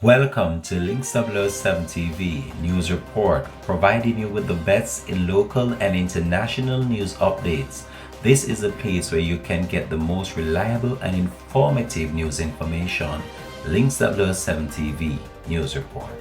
Welcome to Links007 TV News Report, providing you with the best in local and international news updates. This is a place where you can get the most reliable and informative news information. Links007 TV News Report.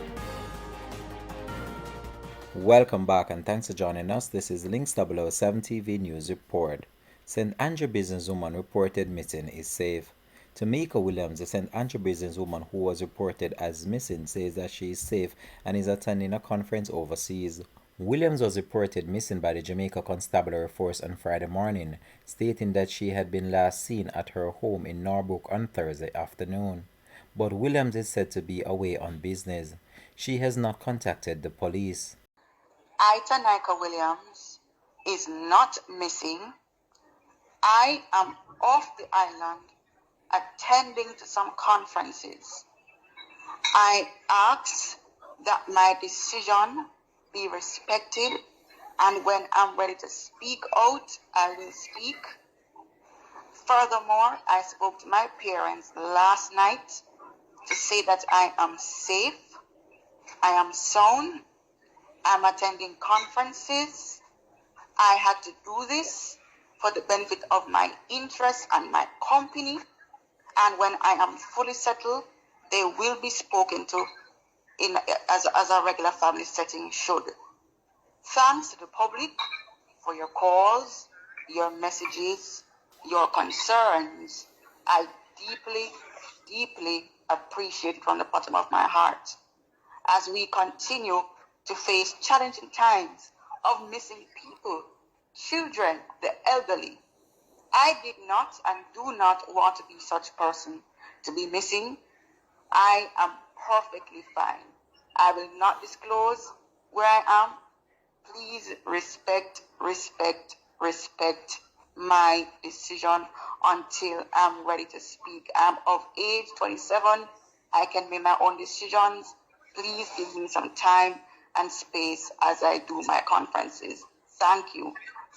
Welcome back and thanks for joining us. This is Links007 TV News Report. St. Andrew businesswoman reported missing is safe. Tamaka Williams, the St. Andrew businesswoman who was reported as missing, says that she is safe and is attending a conference overseas. Williams was reported missing by the Jamaica Constabulary Force on Friday morning, stating that she had been last seen at her home in Norbrook on Thursday afternoon. But Williams is said to be away on business. She has not contacted the police. Tamaka Williams is not missing. I am off the island attending to some conferences. I ask that my decision be respected, and when I'm ready to speak out, I will speak. Furthermore, I spoke to my parents last night to say that I am safe, I am sound, I'm attending conferences. I had to do this for the benefit of my interests and my company. And when I am fully settled, they will be spoken to as a regular family setting should. Thanks to the public for your calls, your messages, your concerns. I deeply, deeply appreciate it from the bottom of my heart. As we continue to face challenging times of missing people, children, the elderly, I did not and do not want to be such a person to be missing. I am perfectly fine. I will not disclose where I am. Please respect my decision until I'm ready to speak. I'm of age 27. I can make my own decisions. Please give me some time and space as I do my conferences. Thank you.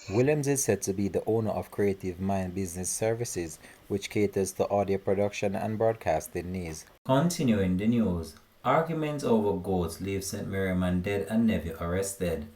Williams is said to be the owner of Creative Mind Business Services, which caters to audio production and broadcasting needs. Continuing the news, arguments over goats leave St. Mary man dead and nephew arrested.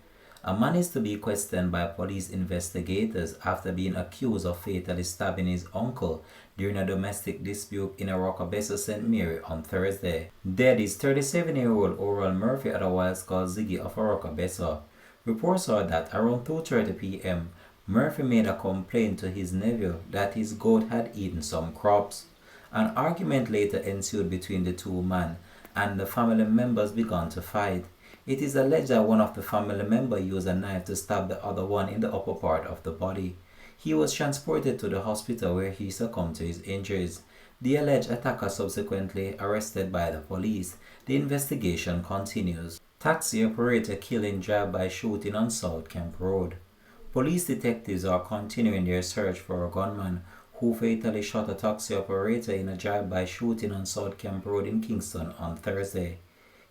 A man is to be questioned by police investigators after being accused of fatally stabbing his uncle during a domestic dispute in a Rockabessa St. Mary on Thursday. Dead is 37-year-old Oral Murphy, otherwise called Ziggy of Rockabessa. Reports are that around 2:30 p.m., Murphy made a complaint to his nephew that his goat had eaten some crops. An argument later ensued between the two men, and the family members began to fight. It is alleged that one of the family members used a knife to stab the other one in the upper part of the body. He was transported to the hospital where he succumbed to his injuries. The alleged attacker subsequently arrested by the police. The investigation continues. Taxi operator killing drive-by shooting on South Camp Road. Police detectives are continuing their search for a gunman who fatally shot a taxi operator in a drive-by shooting on South Camp Road in Kingston on Thursday.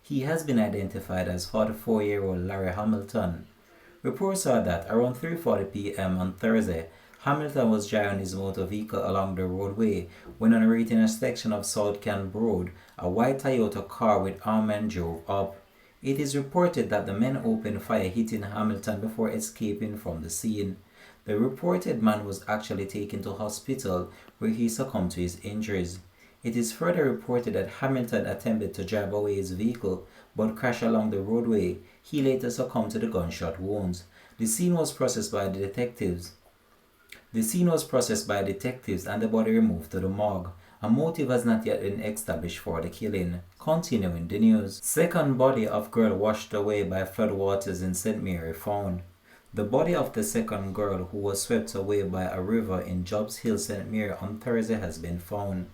He has been identified as 44-year-old Larry Hamilton. Reports are that around 3:40 p.m. on Thursday, Hamilton was driving his motor vehicle along the roadway when on reaching a section of South Camp Road, a white Toyota car with armed men drove up. It is reported that the men opened fire, hitting Hamilton before escaping from the scene. The reported man was actually taken to hospital where he succumbed to his injuries. It is further reported that Hamilton attempted to drive away his vehicle but crashed along the roadway. He later succumbed to the gunshot wounds. The scene was processed by detectives and the body removed to the morgue. A motive has not yet been established for the killing. Continuing the news. Second body of girl washed away by floodwaters in St. Mary found. The body of the second girl who was swept away by a river in Jobs Hill, St. Mary on Thursday has been found.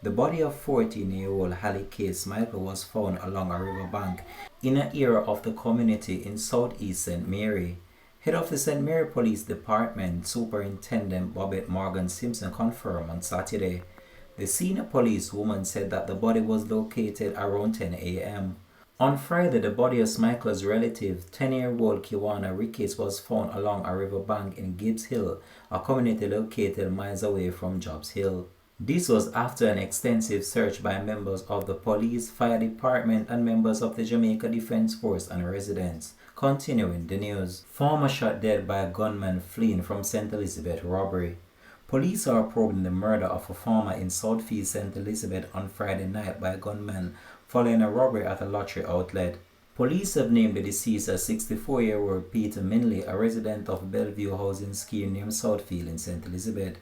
The body of 14-year-old Hallie Case Michael was found along a riverbank in an area of the community in southeast St. Mary. Head of the St. Mary Police Department, Superintendent Bobette Morgan Simpson confirmed on Saturday. The senior policewoman said that the body was located around 10 a.m. On Friday, the body of Michael's relative, 10-year-old Kiwana Ricketts, was found along a riverbank in Gibbs Hill, a community located miles away from Jobs Hill. This was after an extensive search by members of the police, fire department, and members of the Jamaica Defense Force and residents. Continuing the news. Farmer shot dead by a gunman fleeing from St. Elizabeth robbery. Police are probing the murder of a farmer in Southeast St. Elizabeth on Friday night by a gunman following a robbery at a lottery outlet. Police have named the deceased as 64-year-old Peter Minley, a resident of Bellevue housing scheme near Southfield in St. Elizabeth.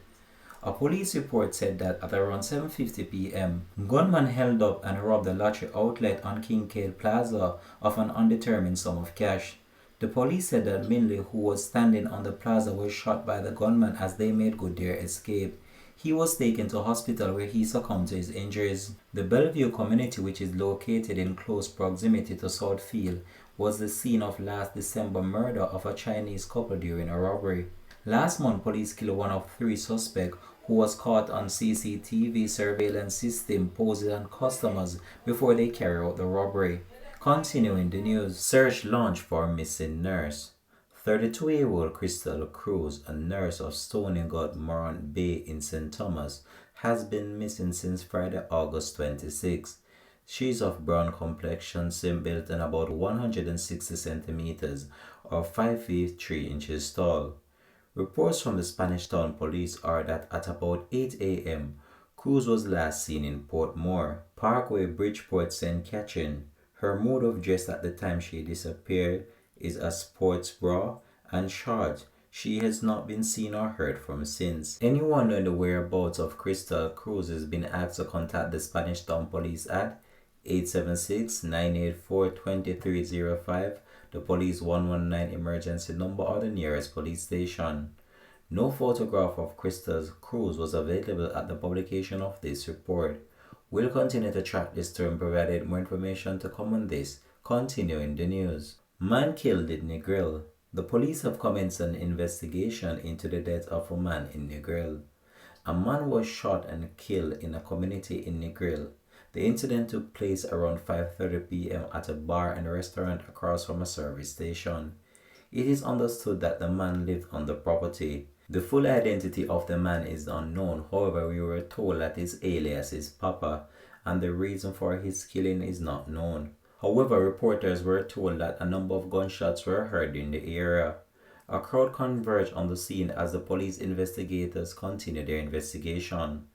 A police report said that at around 7:50 p.m., gunmen held up and robbed the lottery outlet on Kincaid Plaza of an undetermined sum of cash. The police said that Minley, who was standing on the plaza, was shot by the gunmen as they made good their escape. He was taken to hospital where he succumbed to his injuries. The Bellevue community, which is located in close proximity to Southfield, was the scene of last December murder of a Chinese couple during a robbery. Last month, police killed one of 3 suspects who was caught on CCTV surveillance system posed on customers before they carried out the robbery. Continuing the news, search launched for missing nurse. 32-year-old Crystal Cruz, a nurse of Stony God Morant Bay in St. Thomas, has been missing since Friday, August 26. She is of brown complexion, slim built and about 160 centimeters or 5 feet 3 inches tall. Reports from the Spanish Town Police are that at about 8 a.m., Cruz was last seen in Portmore, Parkway, Bridgeport, St. Catherine. Her mode of dress at the time she disappeared is a sports bra and shorts. She has not been seen or heard from since. Anyone knowing the whereabouts of Crystal Cruz has been asked to contact the Spanish Town Police at 876-984-2305, the police 119 emergency number, or the nearest police station. No photograph of Crystal Cruz was available at the publication of this report. We'll continue to track this story and provide more information to come on this. Continuing the news. Man killed in Negril. The police have commenced an investigation into the death of a man in Negril. A man was shot and killed in a community in Negril. The incident took place around 5:30 p.m. at a bar and restaurant across from a service station. It is understood that the man lived on the property. The full identity of the man is unknown. However, we were told that his alias is Papa, and the reason for his killing is not known. However, reporters were told that a number of gunshots were heard in the area. A crowd converged on the scene as the police investigators continued their investigation.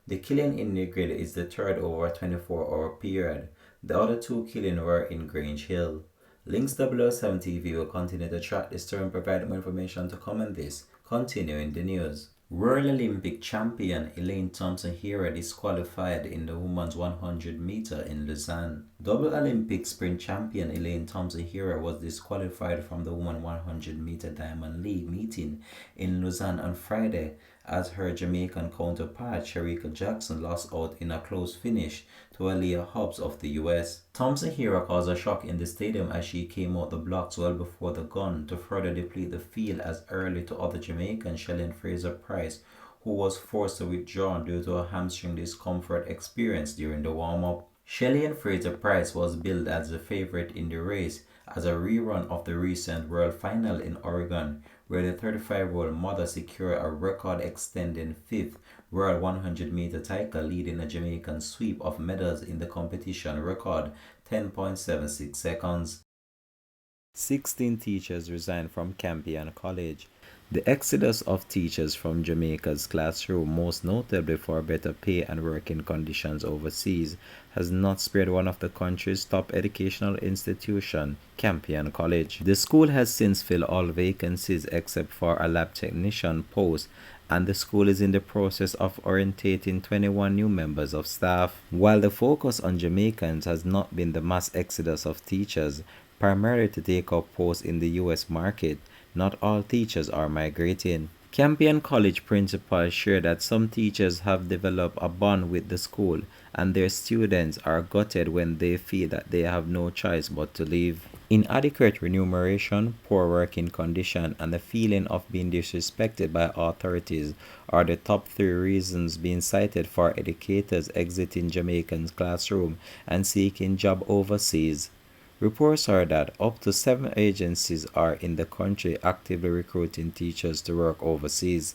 The killing in Negril is the third over a 24-hour period. The other 2 killings were in Grange Hill. Links007 TV will continue to track this story and provide more information to come on this. Continuing the news. World Olympic champion Elaine Thompson-Herah disqualified in the women's 100 meter in Lausanne. Double Olympic sprint champion Elaine Thompson-Herah was disqualified from the women's 100 meter Diamond League meeting in Lausanne on Friday as her Jamaican counterpart Shericka Jackson lost out in a close finish to Aaliyah Hobbs of the US. Thompson-Herah caused a shock in the stadium as she came out the blocks well before the gun to further deplete the field as early to other Jamaican Shelly Fraser-Price, who was forced to withdraw due to a hamstring discomfort experienced during the warm-up. Shelly Fraser-Price was billed as the favorite in the race as a rerun of the recent World Final in Oregon, where the 35-year-old mother secured a record-extending 5th World 100 meter title, leading a Jamaican sweep of medals in the competition record 10.76 seconds. 16 teachers resigned from Campion College. The exodus of teachers from Jamaica's classroom, most notably for better pay and working conditions overseas, has not spared one of the country's top educational institutions, Campion College. The school has since filled all vacancies except for a lab technician post, and the school is in the process of orientating 21 new members of staff. While the focus on Jamaicans has not been the mass exodus of teachers, primarily to take up posts in the U.S. market, not all teachers are migrating. Campion College principals share that some teachers have developed a bond with the school and their students are gutted when they feel that they have no choice but to leave. Inadequate remuneration, poor working condition, and the feeling of being disrespected by authorities are the top 3 reasons being cited for educators exiting Jamaican's classroom and seeking job overseas. Reports are that up to 7 agencies are in the country actively recruiting teachers to work overseas.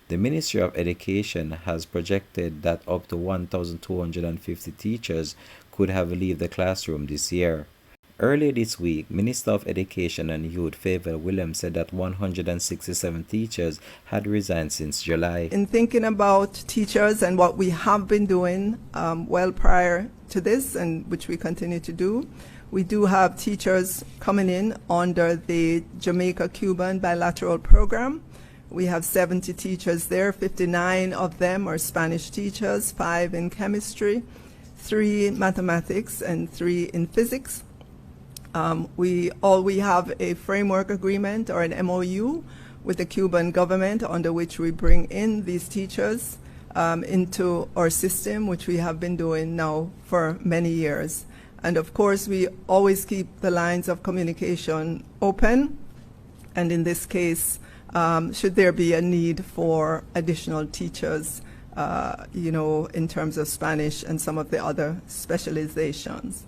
The Ministry of Education has projected that up to 1,250 teachers could have leave the classroom this year. Earlier this week, Minister of Education and Youth Tamaka Williams said that 167 teachers had resigned since July. In thinking about teachers and what we have been doing well prior to this, and which we continue to do, we do have teachers coming in under the Jamaica-Cuban bilateral program. We have 70 teachers there. 59 of them are Spanish teachers, 5 in chemistry, 3 in mathematics, and 3 in physics. We have a framework agreement or an MOU with the Cuban government under which we bring in these teachers into our system, which we have been doing now for many years. And of course, we always keep the lines of communication open. And in this case, should there be a need for additional teachers, in terms of Spanish and some of the other specializations.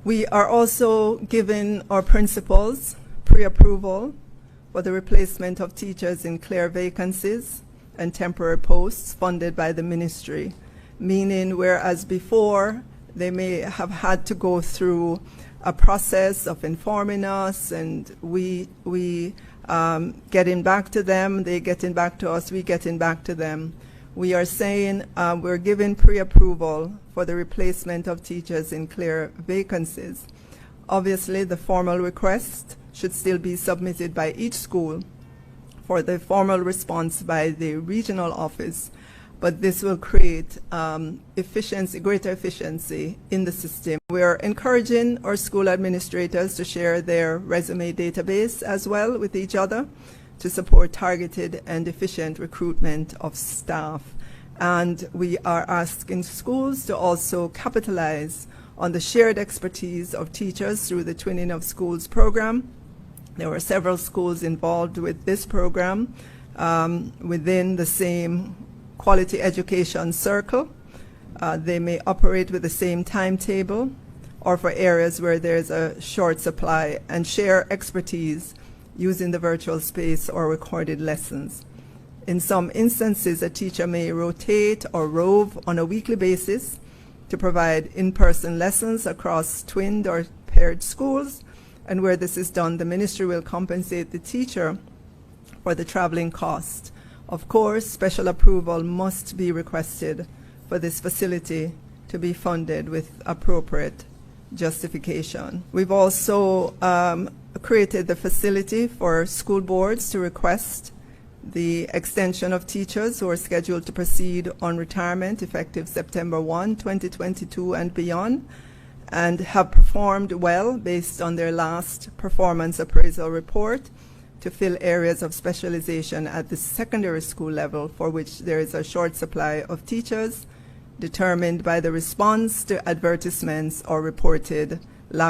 We are also giving our principals pre-approval for the replacement of teachers in clear vacancies and temporary posts funded by the ministry, meaning whereas before they may have had to go through a process of informing us and we getting back to them, they getting back to us, we getting back to them. We are saying we're giving pre-approval for the replacement of teachers in clear vacancies. Obviously, the formal request should still be submitted by each school for the formal response by the regional office, but this will create greater efficiency in the system. We're encouraging our school administrators to share their resume database as well with each other to support targeted and efficient recruitment of staff. And we are asking schools to also capitalize on the shared expertise of teachers through the Twinning of Schools program. There were several schools involved with this program within the same quality education circle. They may operate with the same timetable or for areas where there's a short supply and share expertise using the virtual space or recorded lessons. In some instances, a teacher may rotate or rove on a weekly basis to provide in-person lessons across twinned or paired schools, and where this is done, the ministry will compensate the teacher for the traveling cost. Of course, special approval must be requested for this facility to be funded with appropriate justification. We've also created the facility for school boards to request the extension of teachers who are scheduled to proceed on retirement effective September 1, 2022 and beyond, and have performed well based on their last performance appraisal report to fill areas of specialization at the secondary school level for which there is a short supply of teachers determined by the response to advertisements or reported